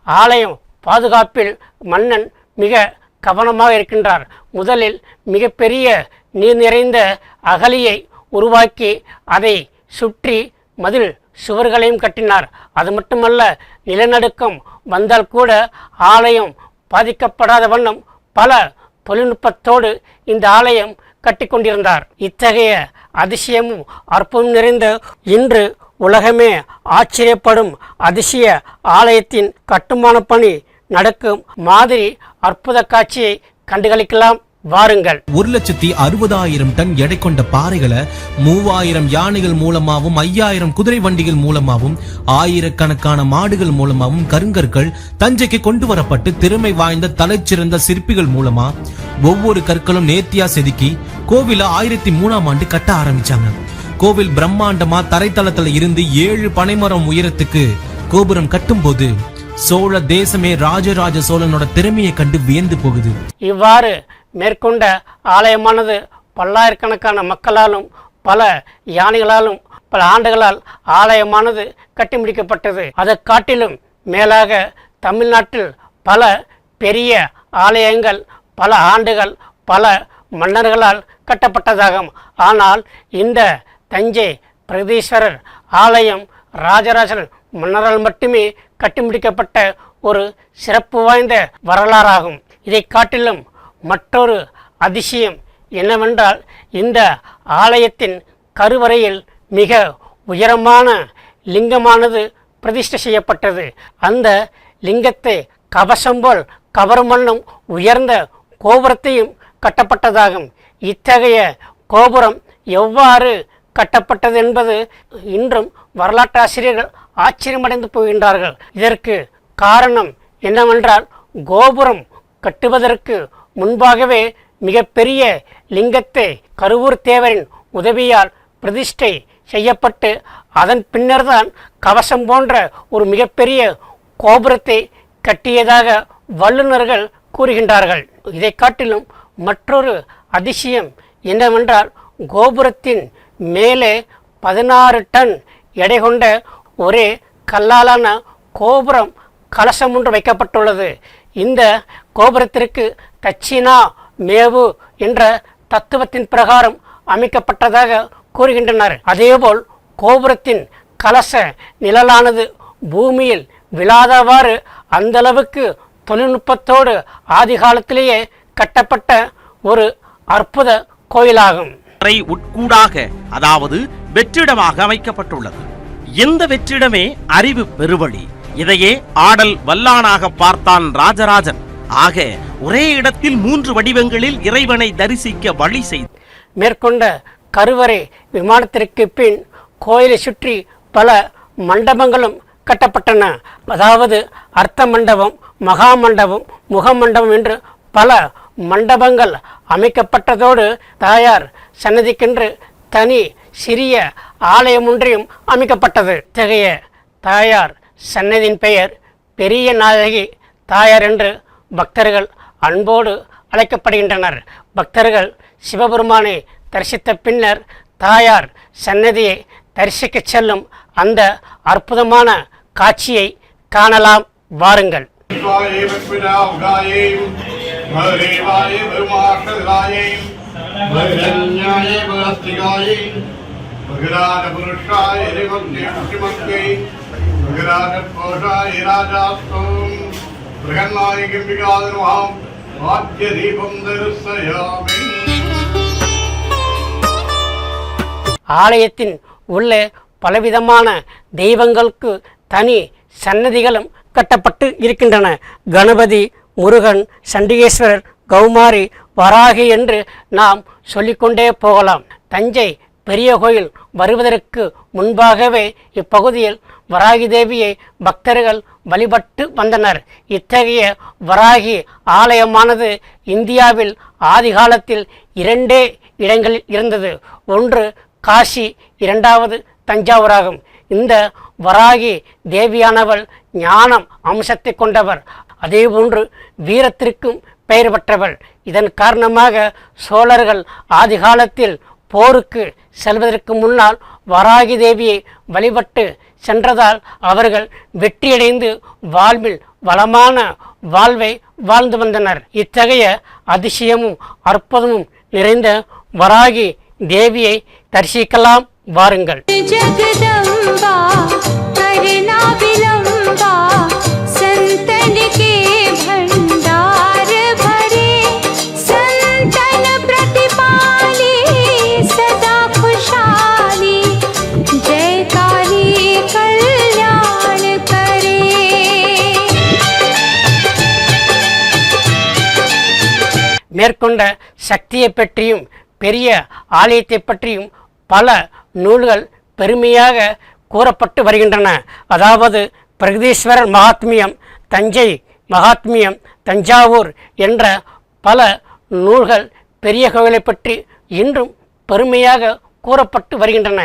ஆலயம் பாதுகாப்பில் மன்னன் மிக கவனமாக இருக்கின்றார். முதலில் மிகப்பெரிய நீர் நிறைந்த அகழியை உருவாக்கி அதை சுற்றி மதில் சுவர்களையும் கட்டினார். அது மட்டுமல்ல, நிலநடுக்கம் வந்தால் கூட ஆலயம் பாதிக்கப்படாத வண்ணம் பல தொழில்நுட்பத்தோடு இந்த ஆலயம் கட்டி கொண்டிருந்தார். இத்தகைய அதிசயமும் அற்புதம் நிறைந்த இன்று உலகமே ஆச்சரியப்படும் அதிசய ஆலயத்தின் கட்டுமான பணி நடக்கும் மாதிரி அற்புத காட்சியை கண்டுகளிக்கலாம். வாருங்கள். 1,60,000 டன் எடை கொண்ட பாறைகளை 3000 யானைகள் மூலமாகவும் 5000 குதிரை வண்டிகள் மூலமாகவும் ஆயிரக்கணக்கான மாடுகள் மூலமாகவும் கருங்கற்கள் தஞ்சைக்கு கொண்டு வரப்பட்டு திறமை வாய்ந்த தலைச்சிறந்த சிற்பிகள் மூலமா ஒவ்வொரு கற்களும் நேர்த்தியா செதுக்கி கோவில 1003ஆம் ஆண்டு கட்ட ஆரம்பிச்சாங்க. கோவில் பிரம்மாண்டமா தரைத்தளத்துல இருந்து 7 பனைமரம் உயரத்துக்கு கோபுரம் கட்டும் போது சோழ தேசமே ராஜராஜ சோழனோட திறமையை கண்டு வியந்து போகுது. இவ்வாறு மேற்கொண்ட ஆலயமானது பல்லாயிரக்கணக்கான மக்களாலும் பல யானைகளாலும் பல ஆண்டுகளால் ஆலயமானது கட்டி முடிக்கப்பட்டது. அதை காட்டிலும் மேலாக தமிழ்நாட்டில் பல பெரிய ஆலயங்கள் பல ஆண்டுகள் பல மன்னர்களால் கட்டப்பட்டதாகும். ஆனால் இந்த தஞ்சை பிரகதீஸ்வரர் ஆலயம் ராஜராஜன் மன்னரால் மட்டுமே கட்டி முடிக்கப்பட்ட ஒரு சிறப்பு வாய்ந்த வரலாறாகும். இதை காட்டிலும் மற்றொரு அதிசயம் என்னவென்றால், இந்த ஆலயத்தின் கருவறையில் மிக உயரமான லிங்கமானது பிரதிஷ்டை செய்யப்பட்டது. அந்த லிங்கத்தை கவசம் போல் கவரும் வண்ணம் உயர்ந்த கோபுரத்தையும் கட்டப்பட்டதாகும். இத்தகைய கோபுரம் எவ்வாறு கட்டப்பட்டது என்பது இன்றும் வரலாற்றாசிரியர்கள் ஆச்சரியமடைந்து போகின்றார்கள். இதற்கு காரணம் என்னவென்றால், கோபுரம் கட்டுவதற்கு முன்பாகவே மிகப்பெரிய லிங்கத்தை கருவூர் தேவரின் உதவியால் பிரதிஷ்டை செய்யப்பட்டு அதன் பின்னர்தான் கவசம் போன்ற ஒரு மிகப்பெரிய கோபுரத்தை கட்டியதாக வல்லுநர்கள் கூறுகின்றார்கள். இதை காட்டிலும் மற்றொரு அதிசயம் என்னவென்றால், கோபுரத்தின் மேலே 16 டன் எடை கொண்ட ஒரே கல்லாலான கோபுரம் கலசம் ஒன்று வைக்கப்பட்டுள்ளது. இந்த கோபுரத்திற்கு தட்சிணா மேவு என்ற தத்துவத்தின் பிரகாரம் அமைக்கப்பட்டதாக கூறுகின்றனர். அதேபோல் கோபுரத்தின் கலச நிழலானது பூமியில் விழாதவாறு அந்தளவுக்கு தொழில்நுட்பத்தோடு ஆதி காலத்திலேயே கட்டப்பட்ட ஒரு அற்புத கோயிலாகும். உட்கூடாக, அதாவது வெற்றிடமாக அமைக்கப்பட்டுள்ளது. இந்த வெற்றிடமே அறிவு பெருவழி. இதையே ஆடல் வல்லானாக பார்த்தான் ராஜராஜன். ஆக ஒரே இடத்தில் 3 வடிவங்களில் இறைவனை தரிசிக்க வழி செய்து மேற்கொண்ட கருவறை விமானத்திற்கு பின் கோயிலை சுற்றி பல மண்டபங்களும் கட்டப்பட்டன. அதாவது அர்த்த மண்டபம், மகா மண்டபம், முக மண்டபம் என்று பல மண்டபங்கள் அமைக்கப்பட்டதோடு தாயார் சன்னதிக்கென்று தனி சிறிய ஆலயம் ஒன்றையும் அமைக்கப்பட்டது. இத்தகைய தாயார் சன்னதியின் பெயர் பெரிய நாயகி தாயார் என்று பக்தர்கள் அன்போடு அழைக்கப்படுகின்றனர். பக்தர்கள் சிவபெருமானை தரிசித்த பின்னர் தாயார் சன்னதியை தரிசிக்க செல்லும் அந்த அற்புதமான காட்சியை காணலாம். வாருங்கள். ஆலயத்தின் உள்ளே பலவிதமான தெய்வங்களுக்கு தனி சன்னதிகளும் கட்டப்பட்டு இருக்கின்றன. கணபதி, முருகன், சண்டிகேஸ்வரர், கௌமாரி, வராகி என்று நாம் சொல்லிக்கொண்டே போகலாம். தஞ்சை பெரிய கோயில் வருவதற்கு முன்பாகவே இப்பகுதியில் வராகி தேவியை பக்தர்கள் வழிபட்டு வந்தனர். இத்தகைய வராகி ஆலயமானது இந்தியாவில் ஆதி காலத்தில் 2 இடங்களில் இருந்தது. ஒன்று காசி, 2வது தஞ்சாவூராகும். இந்த வராகி தேவியானவள் ஞானம் அம்சத்தை கொண்டவர். அதேபோன்று வீரத்திற்கும் பெயர் பெற்றவள். இதன் காரணமாக சோழர்கள் ஆதி காலத்தில் போருக்கு செல்வதற்கு முன்னால் வராகி தேவியை வழிபட்டு சென்றதால் அவர்கள் வெற்றியடைந்து வாழ்வில் வளமான வாழ்வை வாழ்ந்து வந்தனர். இத்தகைய அதிசயமும் அற்புதமும் நிறைந்த வராகி தேவியை தரிசிக்கலாம் வாருங்கள். जगदम्बा करना विलंबा संतन के भंडार भरे संतन प्रतिपाली सदा खुशहाली जयकारी कल्याण करे. மேற்கொண்ட சக்தியை பற்றியும் பெரிய ஆலயத்தை பற்றியும் பல நூல்கள் பெருமையாக கூறப்பட்டு வருகின்றன. அதாவது பிரகதீஸ்வரர் மகாத்மியம், தஞ்சை மகாத்மியம், தஞ்சாவூர் என்ற பல நூல்கள் பெரிய கோவிலை பற்றி இன்றும் பெருமையாக கூறப்பட்டு வருகின்றன.